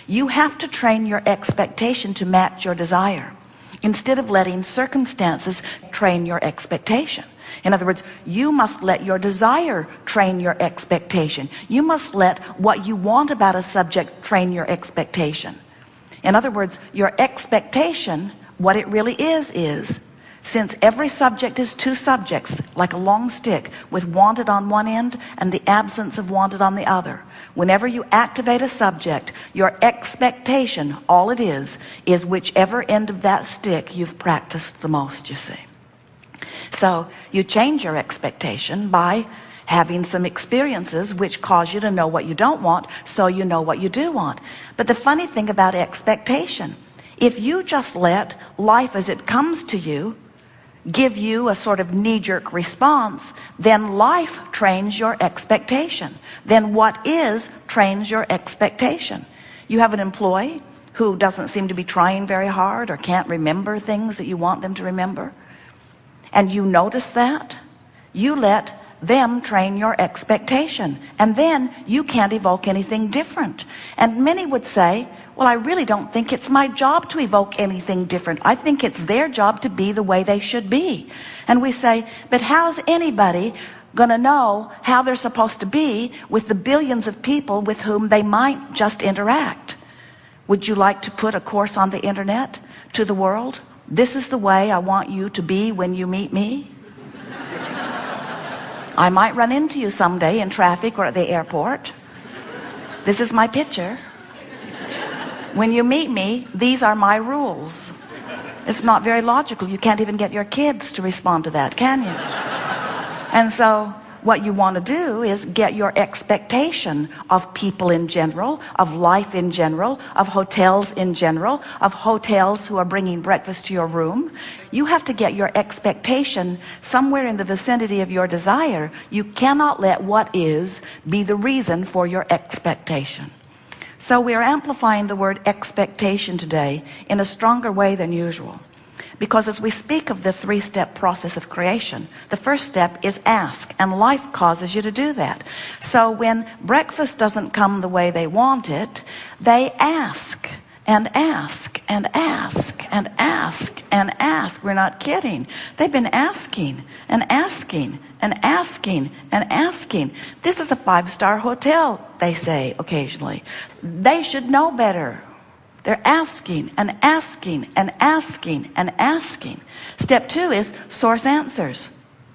You have to train your expectation to match your desire, instead of letting circumstances train your expectation. In other words, you must let your desire train your expectation. You must let what you want about a subject train your expectation. In other words, your expectation, what it really is, since every subject is two subjects, like a long stick with wanted on one end and the absence of wanted on the other, whenever you activate a subject, your expectation, all it is whichever end of that stick you've practiced the most, you see. So you change your expectation by having some experiences which cause you to know what you don't want, so you know what you do want. But the funny thing about expectation, if you just let life as it comes to you give you a sort of knee-jerk response, then life trains your expectation. Then what is trains your expectation. You have an employee who doesn't seem to be trying very hard or can't remember things that you want them to remember, and you notice that, you let them train your expectation, and then you can't evoke anything different. And many would say, well, I really don't think it's my job to evoke anything different. I think it's their job to be the way they should be. And we say, but how's anybody gonna know how they're supposed to be with the billions of people with whom they might just interact? Would you like to put a course on the internet to the world? This is the way I want you to be when you meet me. I might run into you someday in traffic or at the airport. This is my picture. When you meet me, these are my rules. It's not very logical. You can't even get your kids to respond to that, can you? And so what you want to do is get your expectation of people in general, of life in general, of hotels in general, of hotels who are bringing breakfast to your room. You have to get your expectation somewhere in the vicinity of your desire. You cannot let what is be the reason for your expectation. So we are amplifying the word expectation today in a stronger way than usual, because as we speak of the three-step process of creation, the first step is ask, and life causes you to do that. So when breakfast doesn't come the way they want it, they ask and ask and ask and ask and ask. We're not kidding. They've been asking and asking and asking and asking. This is a 5-star hotel, they say occasionally. They should know better. They're asking and asking and asking and asking. Step 2 is source answers.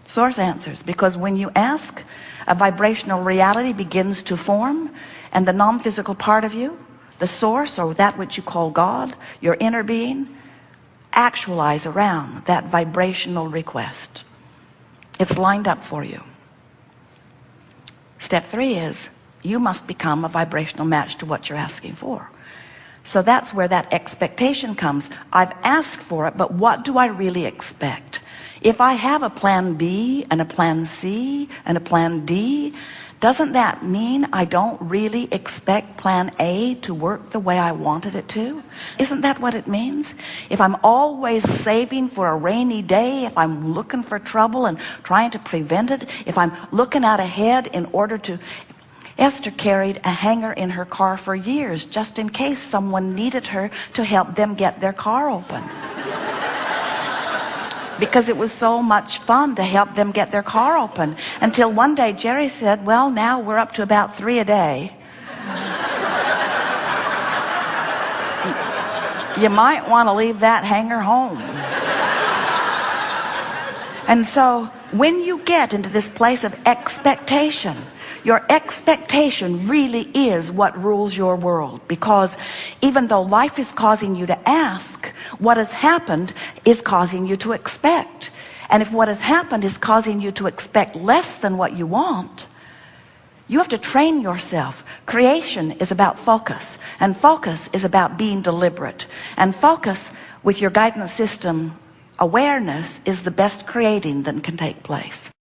Source answers, because when you ask, a vibrational reality begins to form, and the non-physical part of you, the source, or that which you call God, your inner being, actualize around that vibrational request. It's lined up for you. Step 3 is you must become a vibrational match to what you're asking for. So that's where that expectation comes. I've asked for it, but what do I really expect? If I have a plan B and a plan C and a plan D, doesn't that mean I don't really expect plan A to work the way I wanted it to? Isn't that what it means? If I'm always saving for a rainy day, if I'm looking for trouble and trying to prevent it, if I'm looking out ahead in order to... Esther carried a hanger in her car for years just in case someone needed her to help them get their car open. Because it was so much fun to help them get their car open. Until one day Jerry said, well, now we're up to about 3 a day. You might want to leave that hanger home. And so when you get into this place of expectation, your expectation really is what rules your world, because even though life is causing you to ask, what has happened is causing you to expect. And if what has happened is causing you to expect less than what you want, you have to train yourself. Creation is about focus, and focus is about being deliberate. And focus with your guidance system awareness is the best creating that can take place.